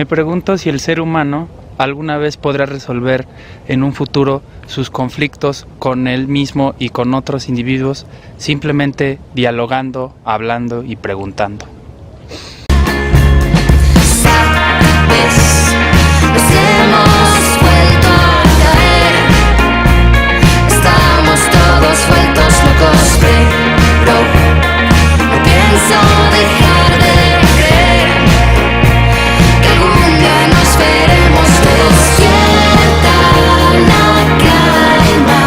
Me pregunto si el ser humano alguna vez podrá resolver en un futuro sus conflictos con él mismo y con otros individuos, simplemente dialogando, hablando y preguntando. Nos hemos vuelto a caer. Estamos todos vueltos locos, pero no pienso dejar de creer que algún día nos veremos. Despierta la calma,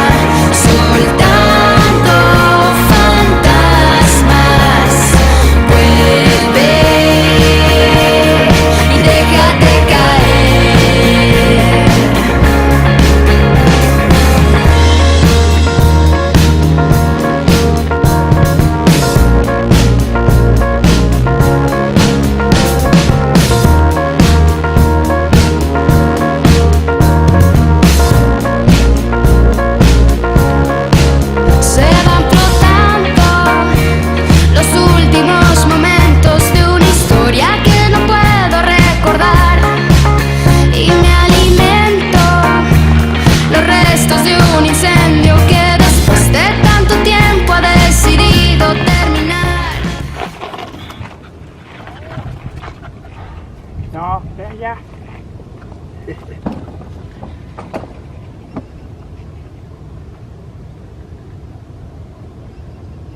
soltando fantasmas. Vuelve y déjate caer. Se van flotando los últimos momentos de una historia que no puedo recordar, y me alimento los restos de un incendio que después de tanto tiempo ha decidido terminar. No, ven ya.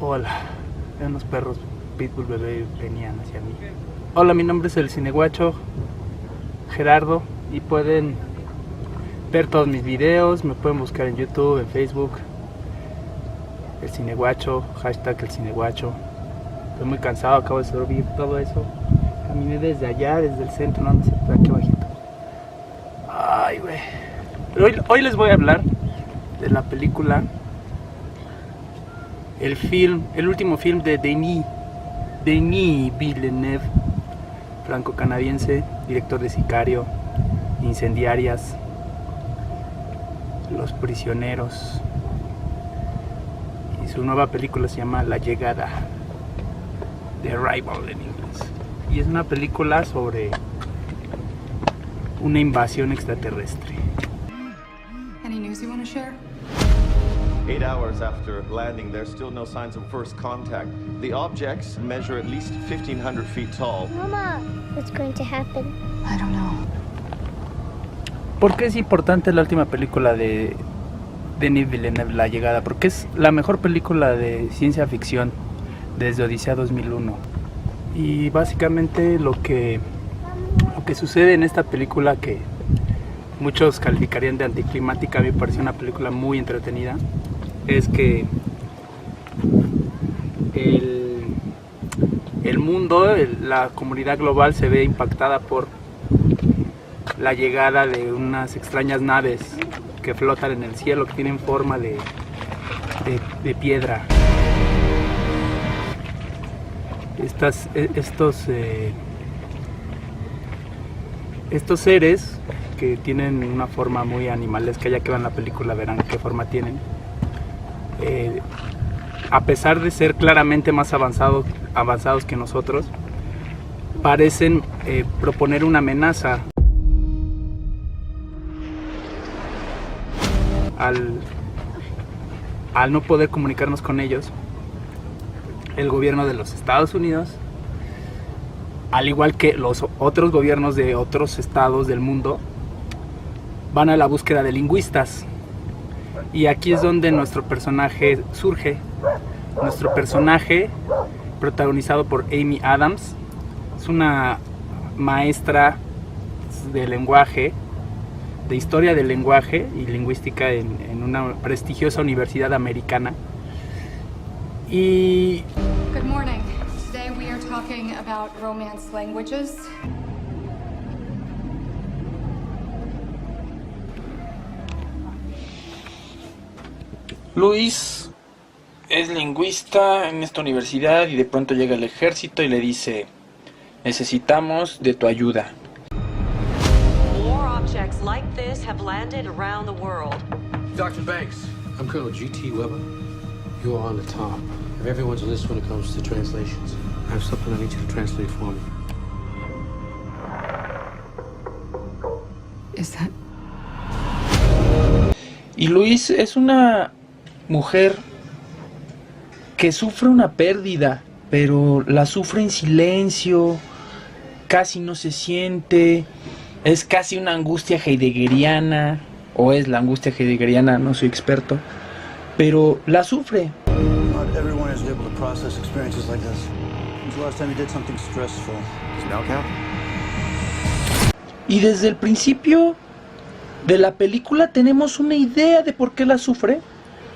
Hola, unos perros pitbull bebé venían hacia mí. Hola, mi nombre es el Cineguacho Gerardo y pueden ver todos mis videos, me pueden buscar en YouTube, en Facebook, el Cineguacho, hashtag el Cineguacho. Estoy muy cansado, acabo de subir todo eso. Caminé desde allá, desde el centro, no sé, por aquí bajito. Ay, güey. Hoy les voy a hablar de la película, el último film de Denis Villeneuve, franco-canadiense, director de Sicario, Incendiarias, Los Prisioneros, y su nueva película se llama La Llegada, The Arrival en inglés, y es una película sobre una invasión extraterrestre. Any news you want to share? 8 hours after landing, there's still no signs of first contact. The objects measure at least 1,500 feet tall. Mama, what's going to happen? I don't know. ¿Por qué es importante la última película de Denis Villeneuve, La Llegada? Porque es la mejor película de ciencia ficción desde Odisea 2001. Y básicamente lo que sucede en esta película, que muchos calificarían de anticlimática, a mí me pareció una película muy entretenida, es que el mundo, la comunidad global se ve impactada por la llegada de unas extrañas naves que flotan en el cielo, que tienen forma de piedra. Estos seres que tienen una forma muy animalesca, ya que vean la película verán qué forma tienen. A pesar de ser claramente más avanzados que nosotros, parecen proponer una amenaza al no poder comunicarnos con ellos. El gobierno de los Estados Unidos, al igual que los otros gobiernos de otros estados del mundo, van a la búsqueda de lingüistas. Y aquí es donde nuestro personaje surge. Nuestro personaje, protagonizado por Amy Adams, es una maestra de lenguaje, de historia del lenguaje y lingüística en una prestigiosa universidad americana. Y Good morning. Today we are talking about Romance languages. Luis es lingüista en esta universidad y de pronto llega el ejército y le dice: necesitamos de tu ayuda. More objects like this have landed around the world. Dr. Banks, I'm Colonel G.T. Weber. You are on the top of everyone's list when it comes to translations. I have something I need you to translate for me. is that? Y Louise es una mujer que sufre una pérdida, pero la sufre en silencio, casi no se siente, es casi una angustia heideggeriana, o es la angustia heideggeriana, no soy experto, pero la sufre. Not everyone is able to process experiences like this. When's the last time you did something stressful? Does now count? Y desde el principio de la película tenemos una idea de por qué la sufre,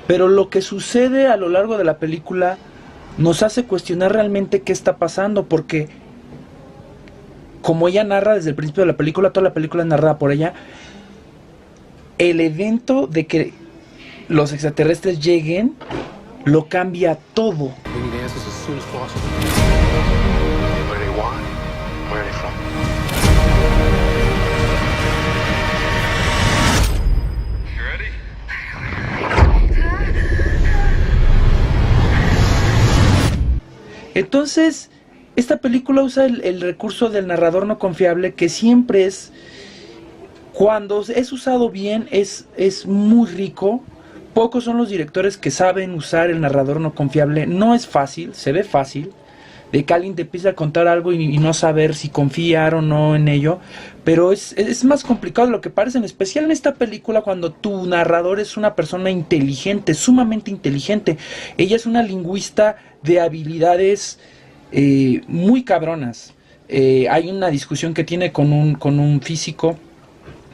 pero lo que sucede a lo largo de la película nos hace cuestionar realmente qué está pasando, porque como ella narra desde el principio de la película, toda la película es narrada por ella, el evento de que los extraterrestres lleguen lo cambia todo. We need answers as soon as possible. What do they want? Where are they from? Entonces, esta película usa el recurso del narrador no confiable, que siempre es, cuando es usado bien, es muy rico. Pocos son los directores que saben usar el narrador no confiable. No es fácil, se ve fácil, de que alguien te empiece a contar algo y no saber si confiar o no en ello, pero es más complicado de lo que parece, en especial en esta película, cuando tu narrador es una persona inteligente, sumamente inteligente. Ella es una lingüista de habilidades muy cabronas. Hay una discusión que tiene con un físico,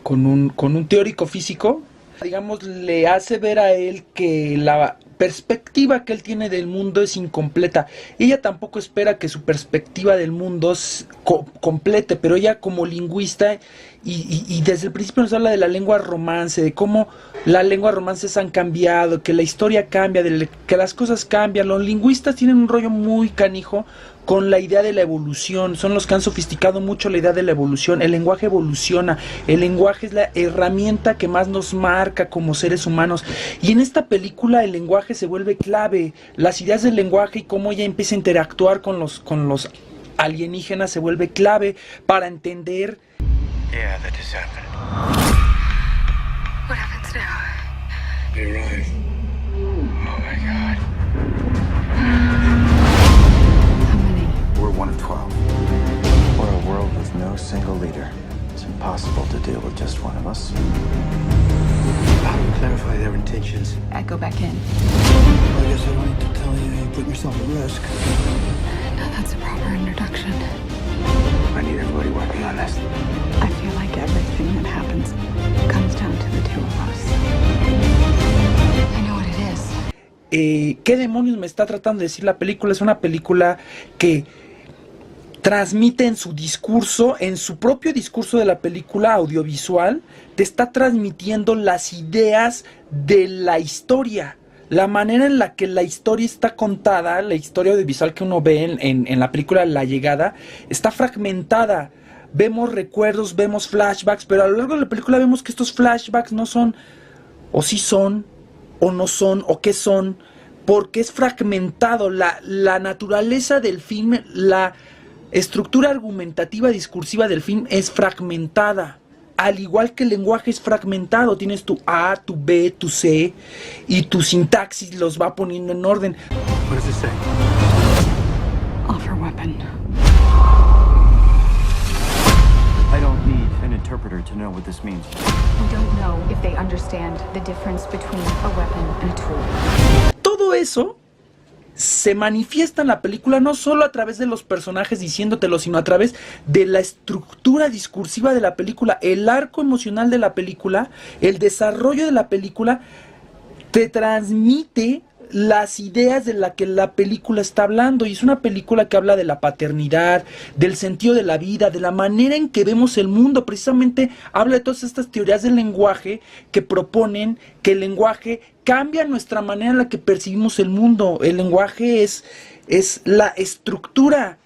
con un teórico físico, digamos, le hace ver a él que la perspectiva que él tiene del mundo es incompleta. Ella tampoco espera que su perspectiva del mundo complete, pero ella como lingüista y desde el principio nos habla de la lengua romance, de cómo las lenguas romances han cambiado, que la historia cambia, que las cosas cambian. Los lingüistas tienen un rollo muy canijo con la idea de la evolución, son los que han sofisticado mucho la idea de la evolución. El lenguaje evoluciona, el lenguaje es la herramienta que más nos marca como seres humanos, y en esta película el lenguaje se vuelve clave. Las ideas del lenguaje y cómo ella empieza a interactuar con los alienígenas se vuelve clave para entender. Yeah, that just happened. What happens now? They arrive. Oh my God. How many? We're one of 12. We're a world with no single leader. It's impossible to deal with just one of us. How do you clarify their intentions? I go back in. I guess I wanted to tell you you're putting yourself at risk. No, that's a proper introduction. I need everybody working on this. I feel like everything that happens comes down to the two of us. I know what it is. ¿Qué demonios me está tratando de decir la película? Es una película que transmite en su discurso, en su propio discurso de la película audiovisual, te está transmitiendo las ideas de la historia. La manera en la que la historia está contada, la historia audiovisual que uno ve en la película La Llegada, está fragmentada. Vemos recuerdos, vemos flashbacks, pero a lo largo de la película vemos que estos flashbacks no son, o sí son, o no son, o qué son, porque es fragmentado. La naturaleza del film, la estructura argumentativa discursiva del film es fragmentada. Al igual que el lenguaje es fragmentado, tienes tu A, tu B, tu C, y tu sintaxis los va poniendo en orden. What does it say? Offer weapon. I don't need an interpreter to know what this means. We don't know if they understand the difference between a weapon and a tool. Todo eso se manifiesta en la película no solo a través de los personajes diciéndotelo, sino a través de la estructura discursiva de la película, el arco emocional de la película, el desarrollo de la película, te transmite las ideas de la que la película está hablando. Y es una película que habla de la paternidad, del sentido de la vida, de la manera en que vemos el mundo. Precisamente habla de todas estas teorías del lenguaje que proponen que el lenguaje cambia nuestra manera en la que percibimos el mundo. El lenguaje es la estructura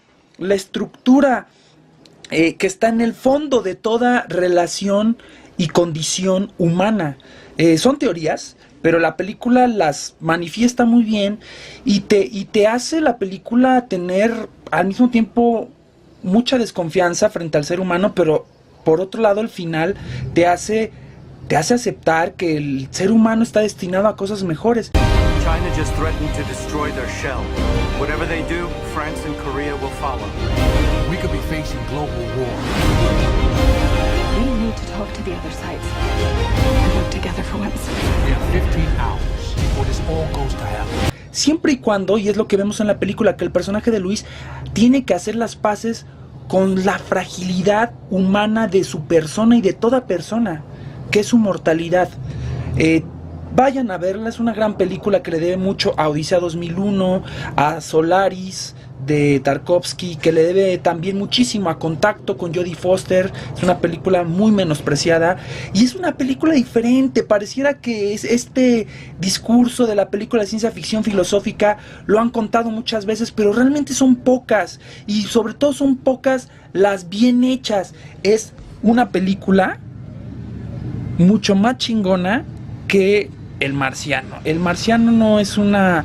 que está en el fondo de toda relación y condición humana. Son teorías, pero la película las manifiesta muy bien y te hace la película tener al mismo tiempo mucha desconfianza frente al ser humano, pero por otro lado el final te hace aceptar que el ser humano está destinado a cosas mejores. China just threatened to destroy their shell. Whatever they do, France and Korea will follow. We could be facing global war. We need to talk to the other sides and work together for once. We have 15 hours before this all goes to hell. Siempre y cuando, y es lo que vemos en la película, que el personaje de Luis tiene que hacer las paces con la fragilidad humana de su persona y de toda persona, que es su mortalidad. Vayan a verla, es una gran película que le debe mucho a Odisea 2001, a Solaris de Tarkovsky, que le debe también muchísimo a Contacto con Jodie Foster. Es una película muy menospreciada y es una película diferente. Pareciera que este discurso de la película de ciencia ficción filosófica lo han contado muchas veces, pero realmente son pocas, y sobre todo son pocas las bien hechas. Es una película mucho más chingona que El Marciano. El Marciano no es una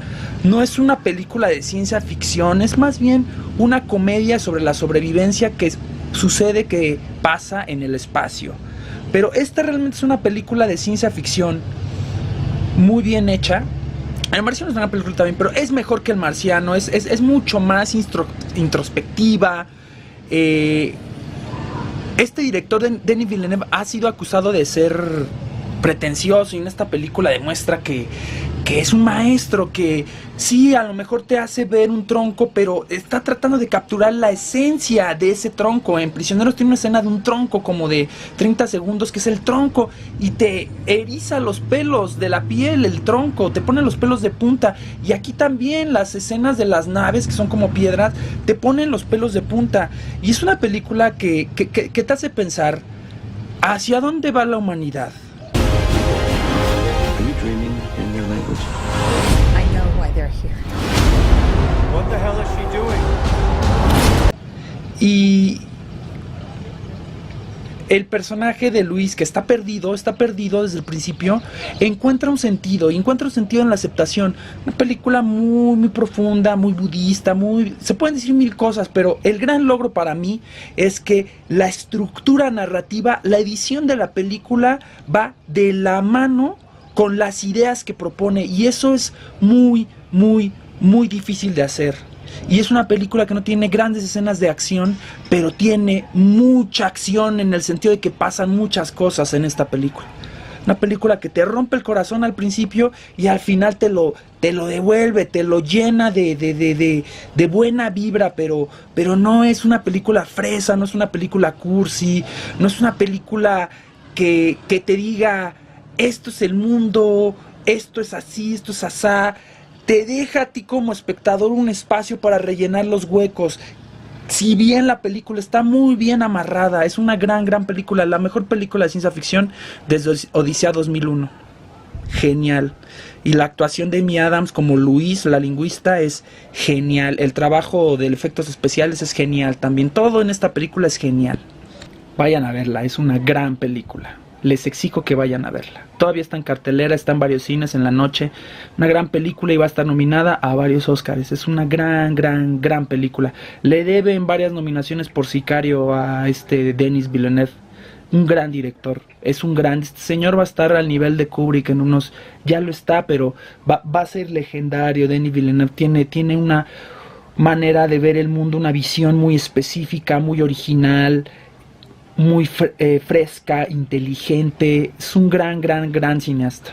película de ciencia ficción, es más bien una comedia sobre la sobrevivencia que sucede, que pasa en el espacio. Pero esta realmente es una película de ciencia ficción muy bien hecha. El Marciano es una película también, pero es mejor que El Marciano, es mucho más introspectiva. Este director, Denis Villeneuve, ha sido acusado de ser pretencioso, y en esta película demuestra que es un maestro, que sí, a lo mejor te hace ver un tronco, pero está tratando de capturar la esencia de ese tronco. En Prisioneros tiene una escena de un tronco como de 30 segundos, que es el tronco, y te eriza los pelos de la piel, el tronco, te pone los pelos de punta. Y aquí también las escenas de las naves, que son como piedras, te ponen los pelos de punta. Y es una película que te hace pensar hacia dónde va la humanidad. Are you dreaming in your language? I know why they're here. What the hell is she doing? Y el personaje de Luis, que está perdido desde el principio, encuentra un sentido en la aceptación. Una película muy, muy profunda, muy budista, se pueden decir mil cosas, pero el gran logro para mí es que la estructura narrativa, la edición de la película va de la mano con las ideas que propone, y eso es muy, muy, muy difícil de hacer. Y es una película que no tiene grandes escenas de acción, pero tiene mucha acción, en el sentido de que pasan muchas cosas en esta película. Una película que te rompe el corazón al principio y al final te lo devuelve, te lo llena de buena vibra, pero no es una película fresa, no es una película cursi, no es una película que te diga: esto es el mundo, esto es así, esto es asá. Te deja a ti como espectador un espacio para rellenar los huecos. Si bien la película está muy bien amarrada, es una gran, gran película, la mejor película de ciencia ficción desde Odisea 2001. Genial. Y la actuación de Amy Adams como Luis, la lingüista, es genial. El trabajo de efectos especiales es genial también. Todo en esta película es genial. Vayan a verla, es una gran película. Les exijo que vayan a verla. Todavía está en cartelera, está en varios cines en la noche. Una gran película y va a estar nominada a varios Oscars. Es una gran, gran, gran película. Le deben varias nominaciones por Sicario a Denis Villeneuve. Un gran director. Es un gran... Este señor va a estar al nivel de Kubrick en unos... Ya lo está, pero va a ser legendario. Denis Villeneuve tiene una manera de ver el mundo, una visión muy específica, muy original, muy fresca, inteligente. Es un gran, gran, gran cineasta.